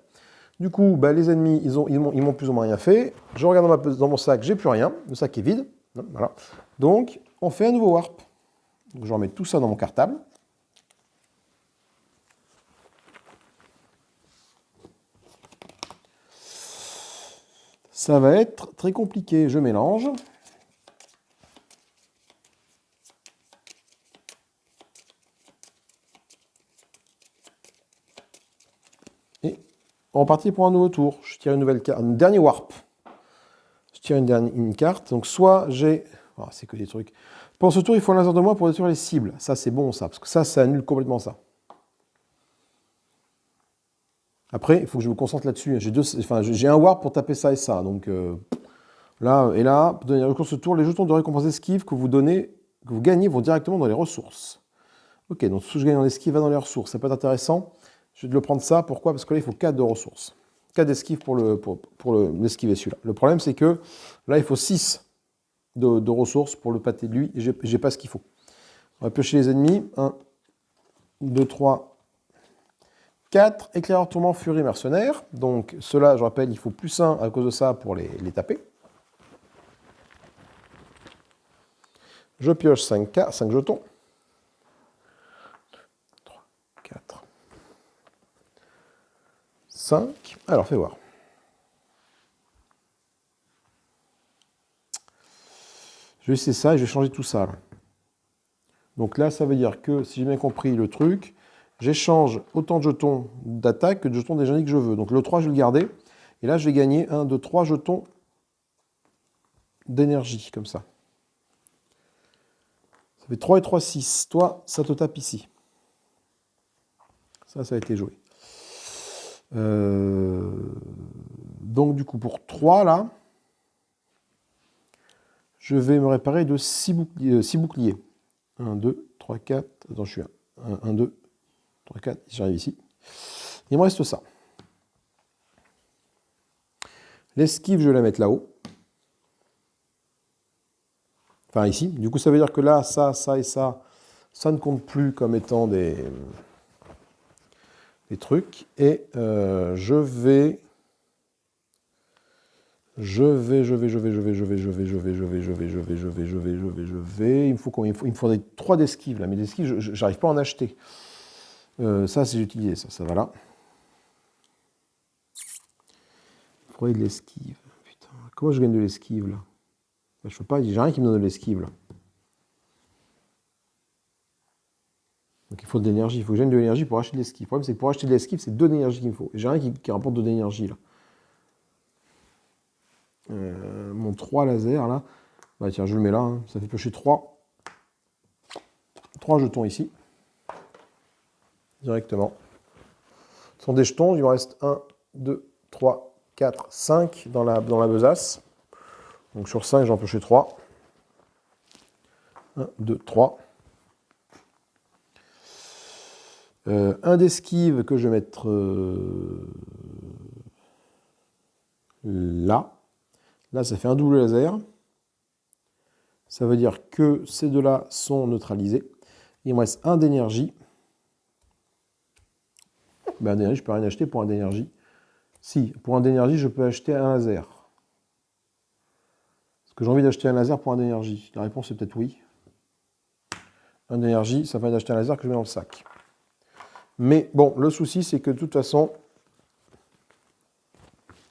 Du coup, bah, les ennemis, ils m'ont plus ou moins rien fait. Je regarde dans mon sac, j'ai plus rien. Le sac est vide. Voilà. Donc, on fait un nouveau warp. Donc, je remets tout ça dans mon cartable. Ça va être très compliqué. Je mélange. Et on repartit pour un nouveau tour. Je tire une nouvelle carte, un dernier warp. Je tire une carte. Donc soit j'ai... Oh, c'est que des trucs. Pour ce tour, il faut un laser de moi pour détruire les cibles. Ça, c'est bon, ça. Parce que ça annule complètement ça. Après, il faut que je me concentre là-dessus. J'ai un warp pour taper ça et ça. Donc là, et là, pour donner recours ce tour, les jetons de récompense esquive que vous gagnez vont directement dans les ressources. Ok, donc tout ce que je gagne en esquive va dans les ressources. Ça peut être intéressant. Je vais le prendre ça. Pourquoi? Parce que là, il faut 4 de ressources. 4 d'esquive pour l'esquiver celui-là. Le problème, c'est que là, il faut 6 de ressources pour le pâté de lui. Et j'ai pas ce qu'il faut. On va piocher les ennemis. 1, 2, 3, 4. Éclaireur tourment, furie, mercenaire. Donc, ceux-là, je rappelle, il faut plus 1 à cause de ça pour les taper. Je pioche 5 jetons. 3, 4, 5. Alors, fais voir. Je vais essayer ça et je vais changer tout ça. Là. Donc là, ça veut dire que, si j'ai bien compris le truc, j'échange autant de jetons d'attaque que de jetons des ennemis que je veux. Donc le 3, je vais le garder. Et là, je vais gagner 1, 2, 3 jetons d'énergie, comme ça. Ça fait 3 et 3, 6. Toi, ça te tape ici. Ça a été joué. Donc du coup, pour 3, là, je vais me réparer de 6 boucliers. 1, 2, 3, 4. Attends, je suis 1, 2, 3, 4. J'arrive ici. Il me reste ça. L'esquive, je vais la mettre là-haut. Enfin, ici. Du coup, ça veut dire que là, ça et ça ne compte plus comme étant des trucs. Et je vais... Il me faudrait 3 d'esquive là, mais d'esquive, je n'arrive pas à en acheter. Ça, c'est utilisé, ça va là. Il faudrait de l'esquive. Putain, comment je gagne de l'esquive là? Je peux pas, j'ai rien qui me donne de l'esquive là. Donc il faut de l'énergie, il faut que je gagne de l'énergie pour acheter de l'esquive. Le problème, c'est que pour acheter de l'esquive, c'est 2 d'énergie qu'il me faut. J'ai rien qui rapporte 2 d'énergie là. Mon 3 laser là. Bah tiens, je le mets là, hein. Ça fait piocher 3 jetons ici. Directement. Ce sont des jetons, il me reste 1, 2, 3, 4, 5 dans la besace. Donc sur 5, j'en pioché 3. 1, 2, 3. Un d'esquive que je vais mettre là. Là, ça fait un double laser. Ça veut dire que ces deux-là sont neutralisés. Il me reste un d'énergie. Ben, un d'énergie, je ne peux rien acheter pour un d'énergie. Si, pour un d'énergie, je peux acheter un laser. Est-ce que j'ai envie d'acheter un laser pour un d'énergie? La réponse est peut-être oui. Un d'énergie, ça va d'acheter un laser que je mets dans le sac. Mais bon, le souci, c'est que de toute façon...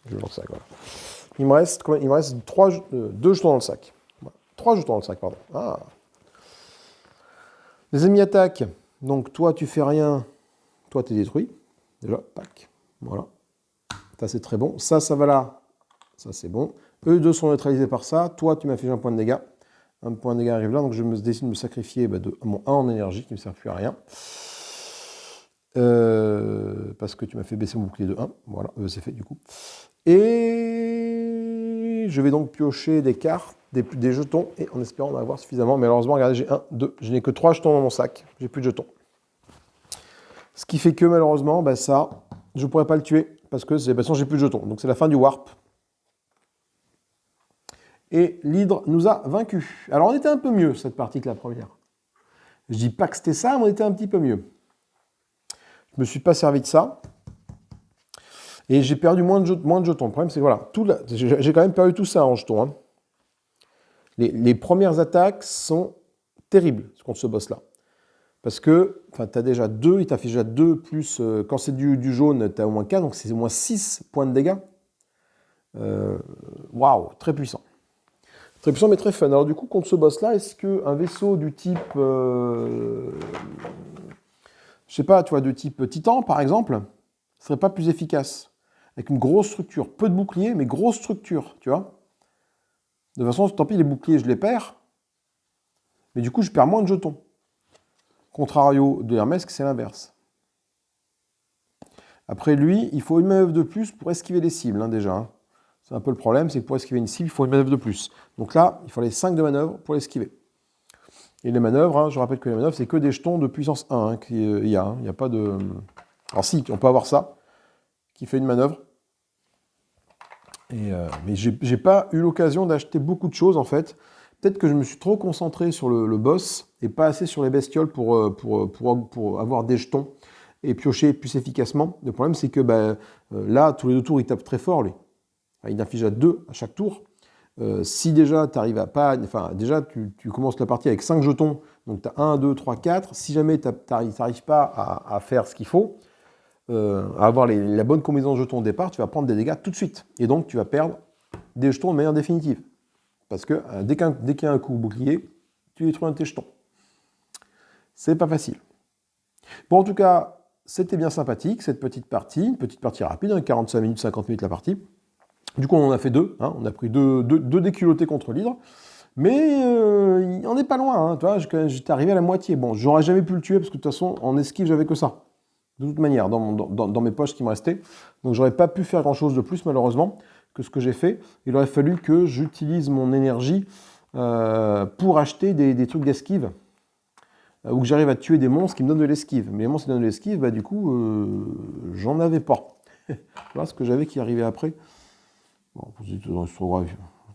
Je mets dans le sac, voilà. Il me reste 2 jetons dans le sac. 3 jetons dans le sac, pardon. Ah. Les ennemis attaquent. Donc toi, tu fais rien. Toi, tu es détruit. Déjà, pack. Voilà. Ça, c'est très bon. Ça va là. Ça, c'est bon. Eux deux sont neutralisés par ça. Toi, tu m'as fait un point de dégâts. Un point de dégâts arrive là. Donc je décide de me sacrifier de mon 1 en énergie qui ne me sert plus à rien. Parce que tu m'as fait baisser mon bouclier de 1. Voilà, c'est fait du coup. Et je vais donc piocher des cartes, des jetons, et en espérant en avoir suffisamment. Mais malheureusement, regardez, j'ai 1, 2. Je n'ai que 3 jetons dans mon sac. J'ai plus de jetons. Ce qui fait que malheureusement, bah, ça, je ne pourrais pas le tuer. Parce que de toute façon, j'ai plus de jetons. Donc c'est la fin du warp. Et l'hydre nous a vaincus. Alors on était un peu mieux cette partie que la première. Je dis pas que c'était ça, mais on était un petit peu mieux. Je ne me suis pas servi de ça. Et j'ai perdu moins de jetons. Le problème, c'est que voilà, j'ai quand même perdu tout ça en jetons. Hein. Les premières attaques sont terribles contre ce boss-là. Parce que tu as déjà 2, il t'affiche déjà 2, plus quand c'est du jaune, tu as au moins 4, donc c'est au moins 6 points de dégâts. Waouh, très puissant. Très puissant, mais très fun. Alors du coup, contre ce boss-là, est-ce qu'un vaisseau du type... je sais pas, tu vois, de type Titan, par exemple, serait pas plus efficace? Avec une grosse structure. Peu de boucliers, mais grosse structure, tu vois. De toute façon, tant pis, les boucliers, je les perds. Mais du coup, je perds moins de jetons. Contrario de Hermès, c'est l'inverse. Après lui, il faut une manœuvre de plus pour esquiver les cibles, hein, déjà. Hein. C'est un peu le problème, c'est que pour esquiver une cible, il faut une manœuvre de plus. Donc là, il fallait 5 de manœuvres pour l'esquiver. Et les manœuvres, hein, je rappelle que les manœuvres, c'est que des jetons de puissance 1 hein, qu'il y a. Il n'y a pas de... Alors si, on peut avoir ça, qui fait une manœuvre. Mais j'ai pas eu l'occasion d'acheter beaucoup de choses, en fait. Peut-être que je me suis trop concentré sur le boss et pas assez sur les bestioles pour avoir des jetons et piocher plus efficacement. Le problème, c'est que là, tous les 2 tours, il tape très fort, lui. Il inflige à 2 à chaque tour. Si déjà, tu arrives à pas... Enfin, déjà, tu commences la partie avec 5 jetons. Donc, tu as 1, 2, 3, 4. Si jamais tu n'arrives pas à faire ce qu'il faut, à avoir la bonne combinaison de jetons au départ, tu vas prendre des dégâts tout de suite. Et donc, tu vas perdre des jetons de manière définitive. Parce que dès qu'il y a un coup bouclier, tu détruis un de tes jetons. C'est pas facile. Bon, en tout cas, c'était bien sympathique, cette petite partie rapide, hein, 45 minutes, 50 minutes la partie. Du coup, on en a fait 2, hein, on a pris 2 déculottés contre l'hydre, mais on n'est pas loin, hein, tu vois, j'étais arrivé à la moitié. Bon, j'aurais jamais pu le tuer, parce que de toute façon, en esquive, j'avais que ça. De toute manière, dans mes poches qui me restaient. Donc, j'aurais pas pu faire grand-chose de plus, malheureusement, que ce que j'ai fait. Il aurait fallu que j'utilise mon énergie pour acheter des trucs d'esquive, ou que j'arrive à tuer des monstres qui me donnent de l'esquive. Mais les monstres qui donnent de l'esquive, du coup, j'en avais pas. Voilà ce que j'avais qui arrivait après. Bon,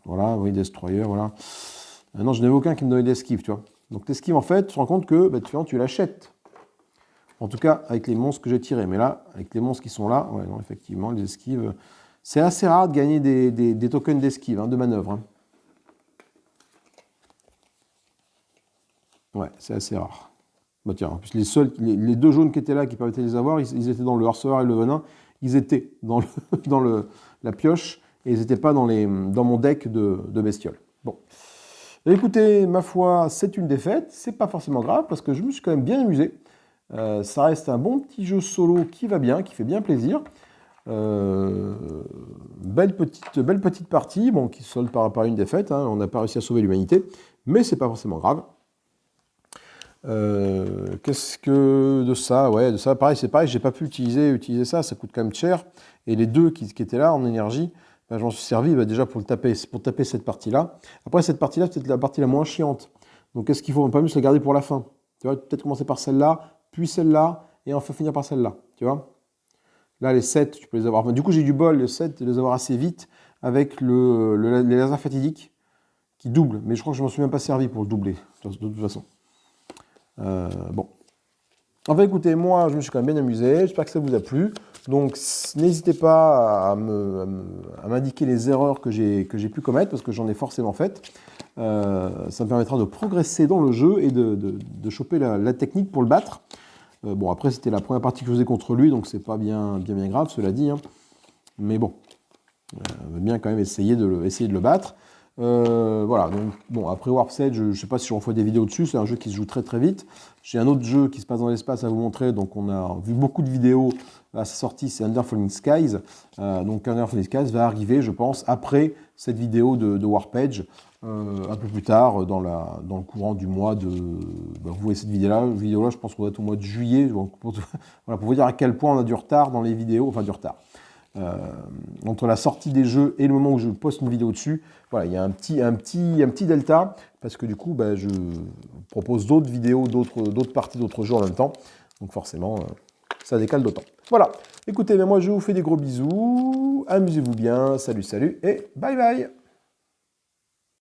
voilà, oui, Destroyer, voilà. Non, je n'avais aucun qui me donnait de l'esquive, tu vois. Donc l'esquive, en fait, tu te rends compte que tu l'achètes. En tout cas, avec les monstres que j'ai tirés. Mais là, avec les monstres qui sont là, ouais, non, effectivement, les esquives... C'est assez rare de gagner des tokens d'esquive, hein, de manœuvre. Hein. Ouais, c'est assez rare. Bah tiens, en plus, les 2 jaunes qui étaient là, qui permettaient de les avoir, ils étaient dans le harceleur et le venin. Ils étaient dans la pioche et ils n'étaient pas dans mon deck de bestioles. Bon. Écoutez, ma foi, c'est une défaite. C'est pas forcément grave parce que je me suis quand même bien amusé. Ça reste un bon petit jeu solo qui va bien, qui fait bien plaisir. Belle petite partie, bon, qui se solde par une défaite. Hein, on n'a pas réussi à sauver l'humanité, mais c'est pas forcément grave. Qu'est-ce que de ça? Ouais, de ça, pareil, c'est pareil, j'ai pas pu utiliser ça coûte quand même cher. Et les 2 qui étaient là en énergie, je m'en suis servi déjà pour taper cette partie-là. Après, cette partie-là, c'est peut-être la partie la moins chiante. Donc, qu'est-ce qu'il faut? Pas mieux se la garder pour la fin. Tu vois, peut-être commencer par celle-là, puis celle-là, et enfin finir par celle-là. Tu vois? Là, les 7, tu peux les avoir. Du coup, j'ai du bol, les 7, de les avoir assez vite avec les lasers fatidiques qui doublent. Mais je crois que je m'en suis même pas servi pour le doubler, de toute façon. Bon. Enfin, écoutez, moi, je me suis quand même bien amusé. J'espère que ça vous a plu. Donc, n'hésitez pas à m'indiquer les erreurs que j'ai pu commettre, parce que j'en ai forcément faites. Ça me permettra de progresser dans le jeu et de choper la technique pour le battre. Bon, après, c'était la première partie que je faisais contre lui, donc c'est pas bien grave, cela dit. Hein. Mais bon, on va bien quand même essayer de le battre. Voilà, donc bon, après Warp's Edge, je ne sais pas si je referai des vidéos dessus, c'est un jeu qui se joue très très vite. J'ai un autre jeu qui se passe dans l'espace à vous montrer, donc on a vu beaucoup de vidéos à sa sortie, c'est Under Falling Skies. Donc Under Falling Skies va arriver, je pense, après cette vidéo de Warp's Edge, un peu plus tard, dans le courant du mois de... vous voyez cette vidéo-là, je pense qu'on va être au mois de juillet, pour vous dire à quel point on a du retard dans les vidéos, enfin du retard. Entre la sortie des jeux et le moment où je poste une vidéo dessus, voilà, il y a un petit delta, parce que du coup, je propose d'autres vidéos, d'autres parties, d'autres jeux en même temps, donc forcément, ça décale d'autant. Voilà, écoutez, moi je vous fais des gros bisous, amusez-vous bien, salut, et bye bye.